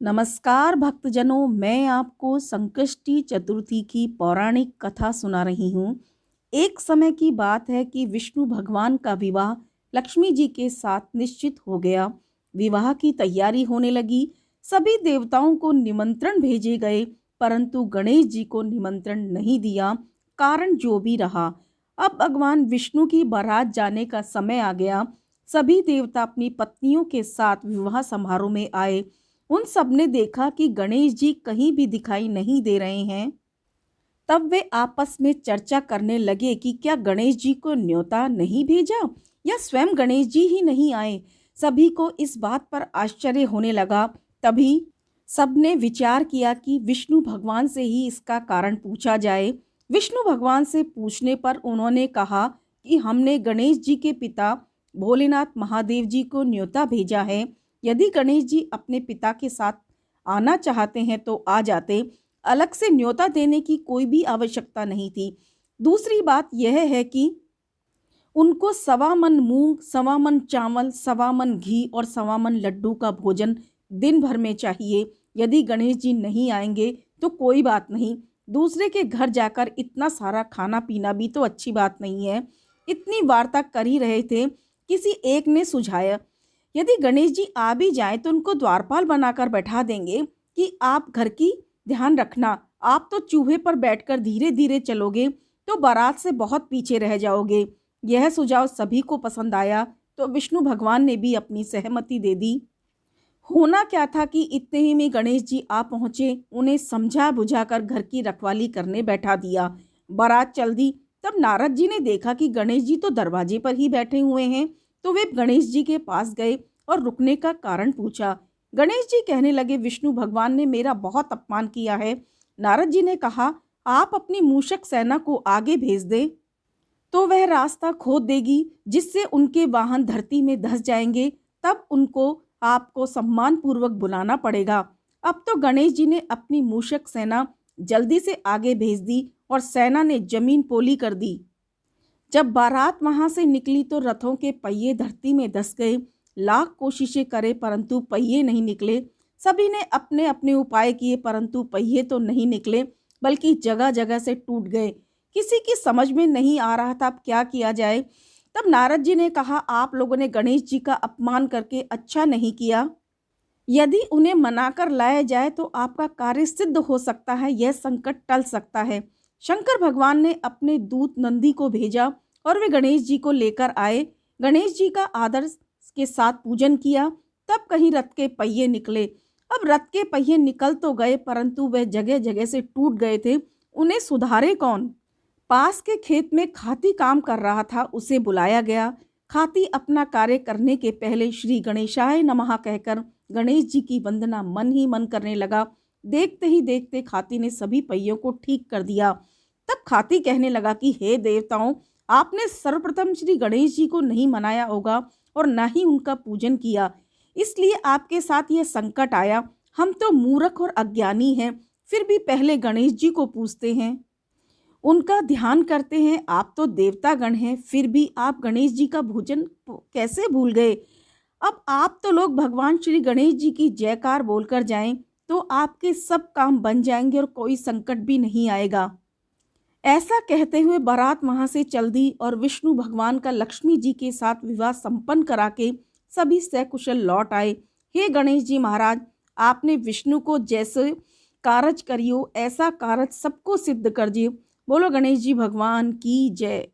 नमस्कार भक्तजनों, मैं आपको संकष्टी चतुर्थी की पौराणिक कथा सुना रही हूँ। एक समय की बात है कि विष्णु भगवान का विवाह लक्ष्मी जी के साथ निश्चित हो गया। विवाह की तैयारी होने लगी। सभी देवताओं को निमंत्रण भेजे गए, परंतु गणेश जी को निमंत्रण नहीं दिया। कारण जो भी रहा, अब भगवान विष्णु की बारात जाने का समय आ गया। सभी देवता अपनी पत्नियों के साथ विवाह समारोह में आए। उन सब ने देखा कि गणेश जी कहीं भी दिखाई नहीं दे रहे हैं। तब वे आपस में चर्चा करने लगे कि क्या गणेश जी को न्योता नहीं भेजा या स्वयं गणेश जी ही नहीं आए। सभी को इस बात पर आश्चर्य होने लगा। तभी सबने विचार किया कि विष्णु भगवान से ही इसका कारण पूछा जाए। विष्णु भगवान से पूछने पर उन्होंने कहा कि हमने गणेश जी के पिता भोलेनाथ महादेव जी को न्योता भेजा है। यदि गणेश जी अपने पिता के साथ आना चाहते हैं तो आ जाते। अलग से न्योता देने की कोई भी आवश्यकता नहीं थी। दूसरी बात यह है कि उनको 1.25 मन मूंग, 1.25 मन चावल, 1.25 मन घी और 1.25 मन लड्डू का भोजन दिन भर में चाहिए। यदि गणेश जी नहीं आएंगे तो कोई बात नहीं, दूसरे के घर जाकर इतना सारा खाना पीना भी तो अच्छी बात नहीं है। इतनी वार्ता कर ही रहे थे, किसी एक ने सुझाया, यदि गणेश जी आ भी जाएं तो उनको द्वारपाल बनाकर बैठा देंगे कि आप घर की ध्यान रखना। आप तो चूहे पर बैठकर धीरे धीरे चलोगे तो बारात से बहुत पीछे रह जाओगे। यह सुझाव सभी को पसंद आया तो विष्णु भगवान ने भी अपनी सहमति दे दी। होना क्या था कि इतने ही में गणेश जी आ पहुंचे। उन्हें समझा बुझाकर घर की रखवाली करने बैठा दिया। बारात चल दी। तब नारद जी ने देखा कि गणेश जी तो दरवाजे पर ही बैठे हुए हैं, तो वे गणेश जी के पास गए और रुकने का कारण पूछा। गणेश जी कहने लगे, विष्णु भगवान ने मेरा बहुत अपमान किया है। नारद जी ने कहा, आप अपनी मूषक सेना को आगे भेज दें तो वह रास्ता खोद देगी, जिससे उनके वाहन धरती में धंस जाएंगे। तब उनको आपको सम्मान पूर्वक बुलाना पड़ेगा। अब तो गणेश जी ने अपनी मूषक सेना जल्दी से आगे भेज दी और सेना ने जमीन पोली कर दी। जब बारात वहां से निकली तो रथों के पहिए धरती में धंस गए। लाख कोशिशें करे परंतु पहिए नहीं निकले। सभी ने अपने अपने उपाय किए परंतु पहिए तो नहीं निकले, बल्कि जगह जगह से टूट गए। किसी की समझ में नहीं आ रहा था अब क्या किया जाए। तब नारद जी ने कहा, आप लोगों ने गणेश जी का अपमान करके अच्छा नहीं किया। यदि उन्हें मनाकर लाया जाए तो आपका कार्य सिद्ध हो सकता है, यह संकट टल सकता है। शंकर भगवान ने अपने दूत नंदी को भेजा और वे गणेश जी को लेकर आए। गणेश जी का आदर के साथ पूजन किया। तब कहीं रथ के पहिए निकले। अब रथ के पहिए निकल तो गए परंतु वह जगह जगह से टूट गए थे। उन्हें सुधारे कौन। पास के खेत में खाती काम कर रहा था, उसे बुलाया गया। खाती अपना कार्य करने के पहले श्री गणेशाय नमः कहकर गणेश जी की वंदना मन ही मन करने लगा। देखते ही देखते खाती ने सभी पहियों को ठीक कर दिया। तब खाती कहने लगा कि हे देवताओं, आपने सर्वप्रथम श्री गणेश जी को नहीं मनाया होगा और न ही उनका पूजन किया, इसलिए आपके साथ यह संकट आया। हम तो मूर्ख और अज्ञानी हैं, फिर भी पहले गणेश जी को पूजते हैं, उनका ध्यान करते हैं। आप तो देवता गण हैं, फिर भी आप गणेश जी का भोजन कैसे भूल गए। अब आप तो लोग भगवान श्री गणेश जी की जयकार बोलकर जाएं तो आपके सब काम बन जाएंगे और कोई संकट भी नहीं आएगा। ऐसा कहते हुए बारात वहां से चल दी और विष्णु भगवान का लक्ष्मी जी के साथ विवाह संपन्न करा के सभी सकुशल लौट आए। हे गणेश जी महाराज, आपने विष्णु को जैसे कारज करियो ऐसा कारज सबको सिद्ध कर दिए। बोलो गणेश जी भगवान की जय।